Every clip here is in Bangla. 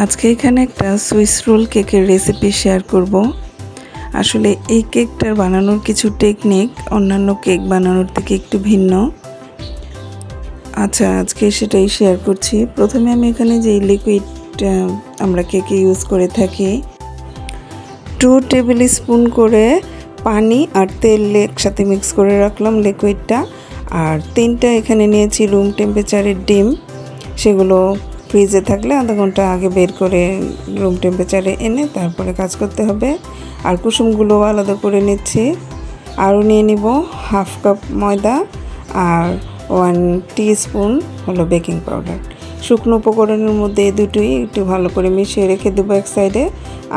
আজকে এখানে একটা সুইস রোল কেকের রেসিপি শেয়ার করব। আসলে এই কেকটার বানানোর কিছু টেকনিক অন্যান্য কেক বানানোর থেকে একটু ভিন্ন। আচ্ছা, আজকে সেটাই শেয়ার করছি। প্রথমে আমি এখানে যে লিকুইড আমরা কেকে ইউজ করে থাকি 2 টেবিল স্পুন করে পানি আর তেল একসাথে মিক্স করে রাখলাম লিকুইডটা। আর 3টা এখানে নিয়েছি রুম টেম্পারেচারের ডিম, সেগুলো ফ্রিজে থাকলে আধা ঘন্টা আগে বের করে রুম টেম্পারেচারে এনে তারপরে কাজ করতে হবে। আর কুসুমগুলো আলাদা করে নিচ্ছি। আরও নিয়ে নিব হাফ কাপ ময়দা আর 1 টিস্পুন হলো বেকিং পাউডার। শুকনো উপকরণের মধ্যে এই দুটোই একটু ভালো করে মিশিয়ে রেখে দেবো এক সাইডে।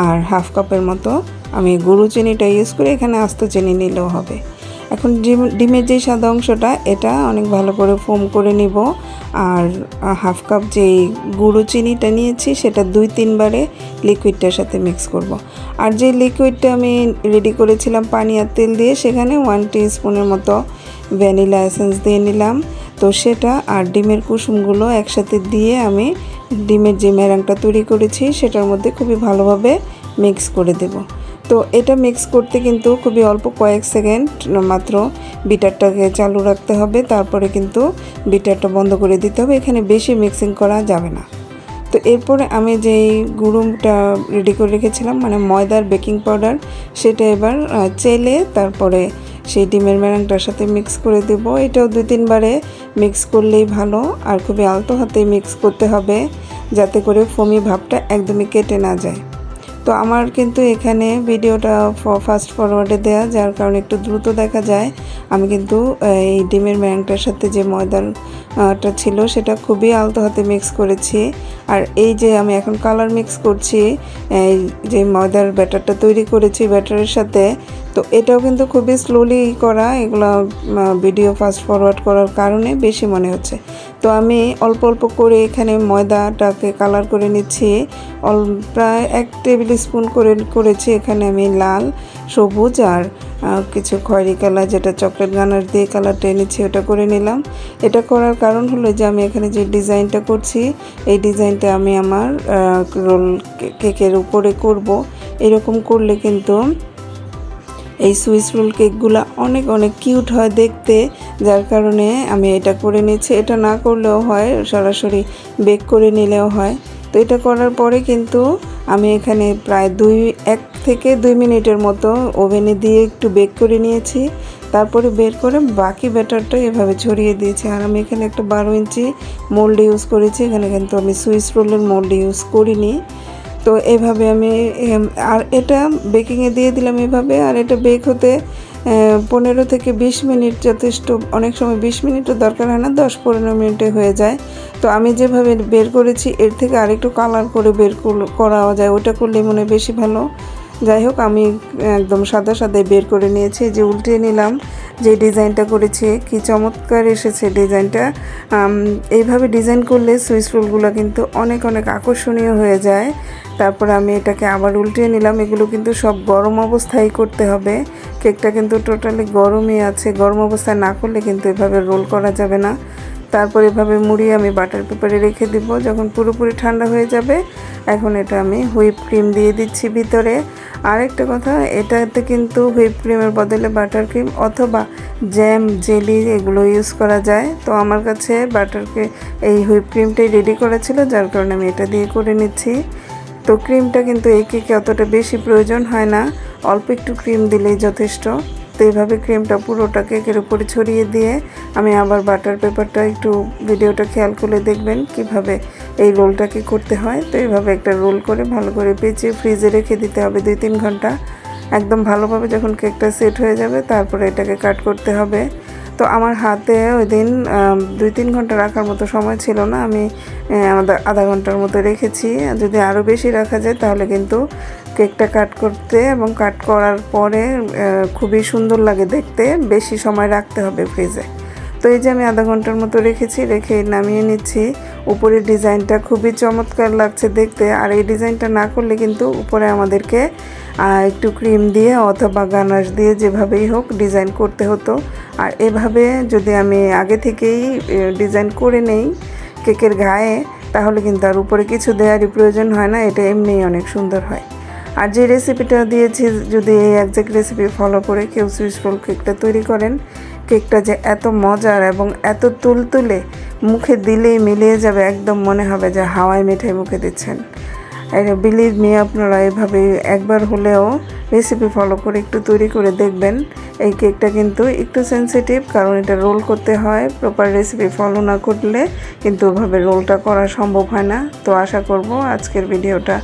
আর হাফ কাপের মতো আমি গুঁড়ো চিনিটা ইউজ করে, এখানে আস্ত চিনি নিলেও হবে। এখন ডিমের যে সাদা অংশটা এটা অনেক ভালো করে ফোম করে নিব। আর হাফ কাপ যেই গুঁড়ো চিনিটা নিয়েছি সেটা 2-3 বারে লিকুইডটার সাথে মিক্স করব। আর যে লিকুইডটা আমি রেডি করেছিলাম পানি আর তেল দিয়ে, সেখানে 1 টিস্পুনের মতো ভ্যানিলা এসেন্স দিয়ে নিলাম। তো সেটা আর ডিমের কুসুমগুলো একসাথে দিয়ে আমি ডিমের যে মেরাংটা তৈরি করেছি সেটার মধ্যে খুবই ভালোভাবে মিক্স করে দেব। তো এটা মিক্স করতে কিন্তু খুবই অল্প কয়েক সেকেন্ড মাত্র বিটারটাকে চালু রাখতে হবে, তারপরে কিন্তু বিটারটা বন্ধ করে দিতে হবে। এখানে বেশি মিক্সিং করা যাবে না। তো এরপরে আমি যেই গুঁড়োটা রেডি করে রেখেছিলাম মানে ময়দার বেকিং পাউডার, সেটা এবার চেলে তারপরে সেই ডিমের মেরাংটার সাথে মিক্স করে দেব। এটাও 2-3 বারে মিক্স করলেই ভালো। আর খুবই আলতো হাতে মিক্স করতে হবে যাতে করে ফোমি ভাবটা একদমই কেটে না যায়। তো আমার কিন্তু এখানে ভিডিওটা ফাস্ট ফরওয়ার্ডে দেয়া, যার কারণে একটু দ্রুত দেখা যায়। আমি কিন্তু এই ডিমের মেরাংটার সাথে যে ময়দাটা ছিল সেটা খুবই আলতো হাতে মিক্স করেছি। আর এই যে আমি এখন কালার মিক্স করছি এই যে ময়দার ব্যাটারটা তৈরি করেছি ব্যাটারের সাথে, তো এটাও কিন্তু খুবই স্লোলি করা। এগুলো ভিডিও ফাস্ট ফরওয়ার্ড করার কারণে বেশি মনে হচ্ছে। তো আমি অল্প অল্প করে এখানে ময়দাটাকে কালার করে নিচ্ছি। প্রায় 1 টেবিল স্পুন করে করেছি। এখানে আমি লাল, সবুজ আর কিছু খয়েরি কালার, যেটা চকলেট গানার দিয়ে কালারটা এনেছি, ওটা করে নিলাম। এটা করার কারণ হলো যে আমি এখানে যে ডিজাইনটা করছি এই ডিজাইনটা আমি আমার রোল কেকের উপরে করব। এরকম করলে কিন্তু এই সুইস রোল কেকগুলো অনেক অনেক কিউট হয় দেখতে, যার কারণে আমি এটা করে নিচ্ছি। এটা না করলেও হয়, সরাসরি বেক করে নিলেও হয়। তো এটা করার পরে কিন্তু আমি এখানে প্রায় 1 থেকে 2 মিনিটের মতো ওভেনে দিয়ে একটু বেক করে নিয়েছি। তারপরে বের করে বাকি ব্যাটারটা এভাবে ছড়িয়ে দিয়েছি। আর আমি এখানে একটা 12 ইঞ্চি মোল্ড ইউজ করেছি। এখানে কিন্তু আমি সুইস রোলের মোল্ড ইউজ করিনি। তো এভাবে আমি আর এটা বেকিংয়ে দিয়ে দিলাম এভাবে। আর এটা বেক হতে 15 থেকে 20 মিনিট যথেষ্ট। অনেক সময় 20 মিনিটও দরকার হয় না, 10-15 মিনিটে হয়ে যায়। তো আমি যেভাবে বের করেছি এর থেকে আরেকটু কালার করে বের করা যায়, ওটা করলে মনে হয় বেশি ভালো। যাই হোক, আমি একদম সাদা সাদাই বের করে নিয়েছি। যে উল্টিয়ে নিলাম, যে ডিজাইনটা করেছি কি চমৎকার এসেছে ডিজাইনটা। এইভাবে ডিজাইন করলে সুইস রোলগুলো কিন্তু অনেক অনেক আকর্ষণীয় হয়ে যায়। তারপরে আমি এটাকে আবার উল্টিয়ে নিলাম। এগুলো কিন্তু সব গরম অবস্থায় করতে হবে। কেকটা কিন্তু টোটালি গরমই আছে, গরম অবস্থায় না করলে কিন্তু এভাবে রোল করা যাবে না। তারপর এভাবে মুড়িয়ে আমি বাটার পেপারে রেখে দিব। যখন পুরোপুরি ঠান্ডা হয়ে যাবে, এখন এটা আমি হুইপ ক্রিম দিয়ে দিচ্ছি ভিতরে। আরেকটা কথা, এটাতে কিন্তু হুইপ ক্রিমের বদলে বাটার ক্রিম অথবা জ্যাম, জেলি এগুলো ইউজ করা যায়। তো আমার কাছে এই হুইপ ক্রিমটাই রেডি করা ছিল, যার কারণে আমি এটা দিয়ে করে নিচ্ছি। তো ক্রিমটা কিন্তু এই কেকে অতটা বেশি প্রয়োজন হয় না, অল্প একটু ক্রিম দিলেই যথেষ্ট। তো এইভাবে ক্রিমটা পুরোটা কেকের উপরে ছড়িয়ে দিয়ে আমি আবার বাটার পেপারটা একটু ভিডিওটা খেয়াল করে দেখবেন কিভাবে এই রোলটাকে করতে হয়। তো এইভাবে একটা রোল করে ভালো করে পেঁচিয়ে ফ্রিজে রেখে দিতে হবে 2-3 ঘন্টা। একদম ভালোভাবে যখন কেকটা সেট হয়ে যাবে তারপরে এটাকে কাট করতে হবে। তো আমার হাতে ওই দিন 2-3 ঘন্টা রাখার মতো সময় ছিল না, আমি আধা ঘন্টার মতো রেখেছি। যদি আরও বেশি রাখা যায় তাহলে কিন্তু কেকটা কাট করতে এবং কাট করার পরে খুবই সুন্দর লাগে দেখতে। বেশি সময় রাখতে হবে ফ্রিজে। তো এই যে আমি আধা ঘন্টার মতো রেখেছি, রেখে নামিয়ে নিচ্ছি। উপরের ডিজাইনটা খুবই চমৎকার লাগছে দেখতে। আর এই ডিজাইনটা না করলে কিন্তু উপরে আমাদেরকে একটু ক্রিম দিয়ে অথবা গানাশ দিয়ে যেভাবেই হোক ডিজাইন করতে হতো। আর এভাবে যদি আমি আগে থেকেই ডিজাইন করে নেই কেকের গায়ে, তাহলে কিন্তু আর উপরে কিছু দেওয়ারই প্রয়োজন হয় না, এটা এমনিই অনেক সুন্দর হয়। আর যে রেসিপিটা দিয়েছি, যদি এই একজ্যাক্ট রেসিপি ফলো করে কেউ সুইস রোল কেকটা তৈরি করেন, কেকটা যে এত মজার এবং এত তুলতুলে, মুখে দিলেই মিলিয়ে যাবে, একদম মনে হবে যে হাওয়াই মিঠাই মুখে দিচ্ছেন। বিলিভ মি, আপনারা এভাবে একবার হলেও রেসিপি ফলো করে একটু তৈরি করে দেখবেন। এই কেকটা কিন্তু একটু সেনসিটিভ, কারণ এটা রোল করতে হয়, প্রপার রেসিপি ফলো না করলে কিন্তু ওভাবে রোলটা করা সম্ভব হয় না। তো আশা করব আজকের ভিডিওটা